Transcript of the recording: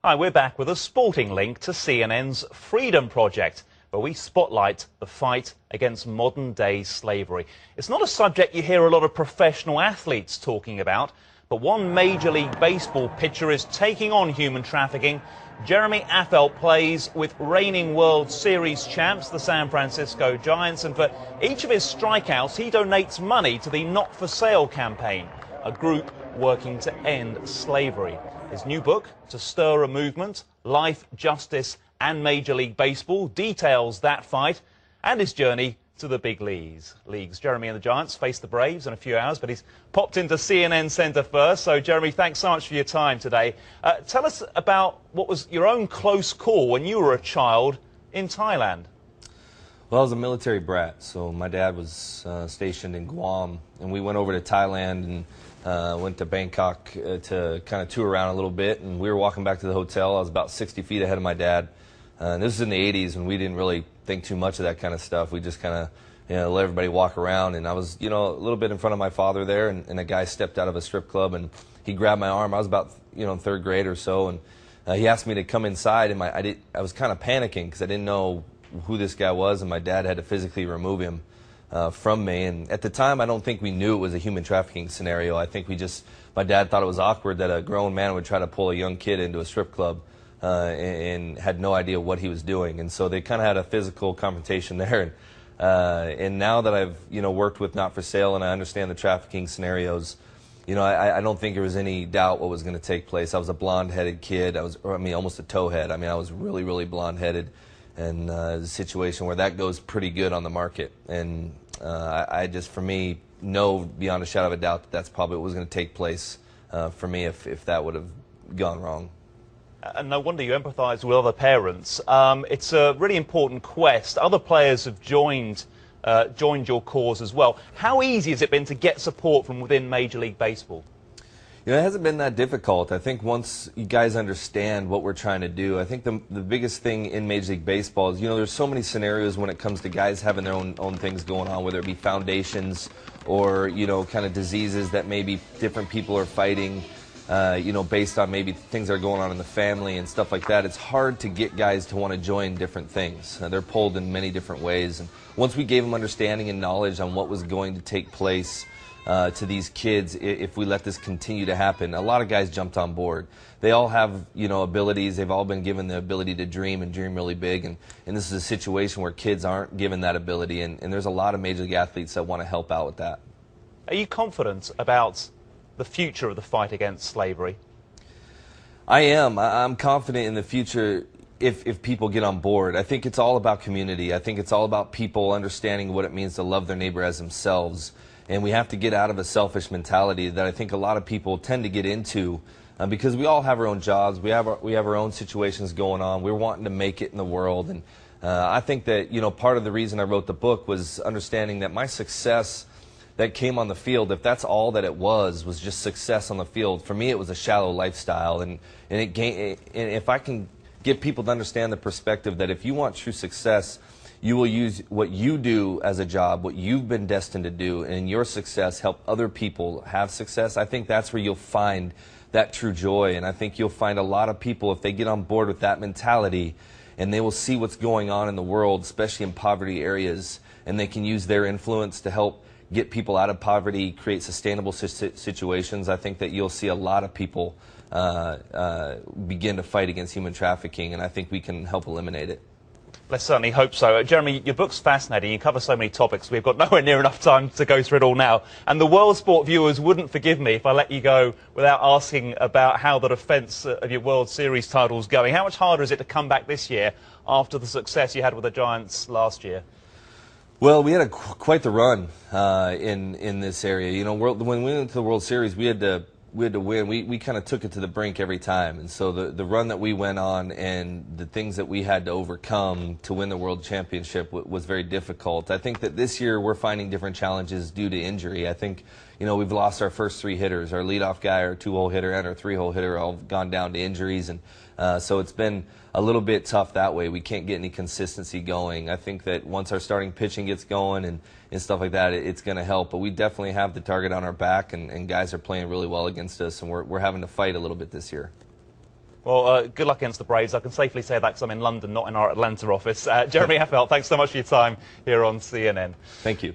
Hi, we're back with a sporting link to CNN's Freedom Project, where we spotlight the fight against modern-day slavery. It's not a subject you hear a lot of professional athletes talking about, but one Major League Baseball pitcher is taking on human trafficking. Jeremy Affeldt plays with reigning World Series champs, the San Francisco Giants, and for each of his strikeouts, he donates money to the Not For Sale campaign, a group working to end slavery. His new book, To Stir a Movement, Life, Justice and Major League Baseball, details that fight and his journey to the big leagues. Jeremy and the Giants face the Braves in a few hours, but he's popped into CNN Centre first. So, Jeremy, thanks so much for your time today. Tell us about what was your own close call when you were a child in Thailand. Well, I was a military brat, so my dad was stationed in Guam, and we went over to Thailand and went to Bangkok to kind of tour around a little bit, and we were walking back to the hotel. I was about 60 feet ahead of my dad. And this was in the 80s, and we didn't really think too much of that kind of stuff. We just kind of, let everybody walk around. And I was, a little bit in front of my father there, and a guy stepped out of a strip club, and he grabbed my arm. I was about, third grade or so, and he asked me to come inside, and I was kind of panicking because I didn't know who this guy was, and my dad had to physically remove him from me. And at the time, I don't think we knew it was a human trafficking scenario. I think my dad thought it was awkward that a grown man would try to pull a young kid into a strip club. And had no idea what he was doing, and so they kind of had a physical confrontation there. And now that I've worked with Not For Sale and I understand the trafficking scenarios, I don't think there was any doubt what was going to take place. I was a blonde-headed kid. I was almost a towhead. I was really, really blonde-headed, and a situation where that goes pretty good on the market. And I just, for me, know beyond a shadow of a doubt that that's probably what was going to take place for me if that would have gone wrong. And no wonder you empathise with other parents. It's a really important quest. Other players have joined your cause as well. How easy has it been to get support from within Major League Baseball? It hasn't been that difficult. I think once you guys understand what we're trying to do, I think the biggest thing in Major League Baseball is, there's so many scenarios when it comes to guys having their own things going on, whether it be foundations or, kind of diseases that maybe different people are fighting. Based on maybe things that are going on in the family and stuff like that. It's hard to get guys to want to join different things. They're pulled in many different ways. And once we gave them understanding and knowledge on what was going to take place to these kids if we let this continue to happen, a lot of guys jumped on board. They all have, abilities. They've all been given the ability to dream and dream really big. And this is a situation where kids aren't given that ability. And there's a lot of Major League athletes that want to help out with that. Are you confident about the future of the fight against slavery? I am. I'm confident in the future if people get on board. I think it's all about community. I think it's all about people understanding what it means to love their neighbor as themselves. And we have to get out of a selfish mentality that I think a lot of people tend to get into because we all have our own jobs. We have our own situations going on. We're wanting to make it in the world. And I think that, part of the reason I wrote the book was understanding that my success that came on the field, if that's all that it was just success on the field, for me it was a shallow lifestyle. And if I can get people to understand the perspective that if you want true success, you will use what you do as a job, what you've been destined to do, and in your success help other people have success, I think that's where you'll find that true joy. And I think you'll find a lot of people, if they get on board with that mentality, and they will see what's going on in the world, especially in poverty areas, and they can use their influence to help get people out of poverty, create sustainable situations. I think that you'll see a lot of people begin to fight against human trafficking, and I think we can help eliminate it. Let's certainly hope so. Jeremy, your book's fascinating. You cover so many topics. We've got nowhere near enough time to go through it all now. And the World Sport viewers wouldn't forgive me if I let you go without asking about how the defence of your World Series title's going. How much harder is it to come back this year after the success you had with the Giants last year? Well, we had quite the run in this area. When we went to the World Series, we had to win. We kind of took it to the brink every time. And so the run that we went on and the things that we had to overcome to win the World Championship was very difficult. I think that this year we're finding different challenges due to injury. I think, we've lost our first three hitters. Our leadoff guy, our two-hole hitter, and our three-hole hitter all gone down to injuries. And so it's been a little bit tough that way. We can't get any consistency going. I think that once our starting pitching gets going and stuff like that, it's going to help. But we definitely have the target on our back, and guys are playing really well against us, and we're having to fight a little bit this year. Well, good luck against the Braves. I can safely say that because I'm in London, not in our Atlanta office. Jeremy Affeldt, thanks so much for your time here on CNN. Thank you.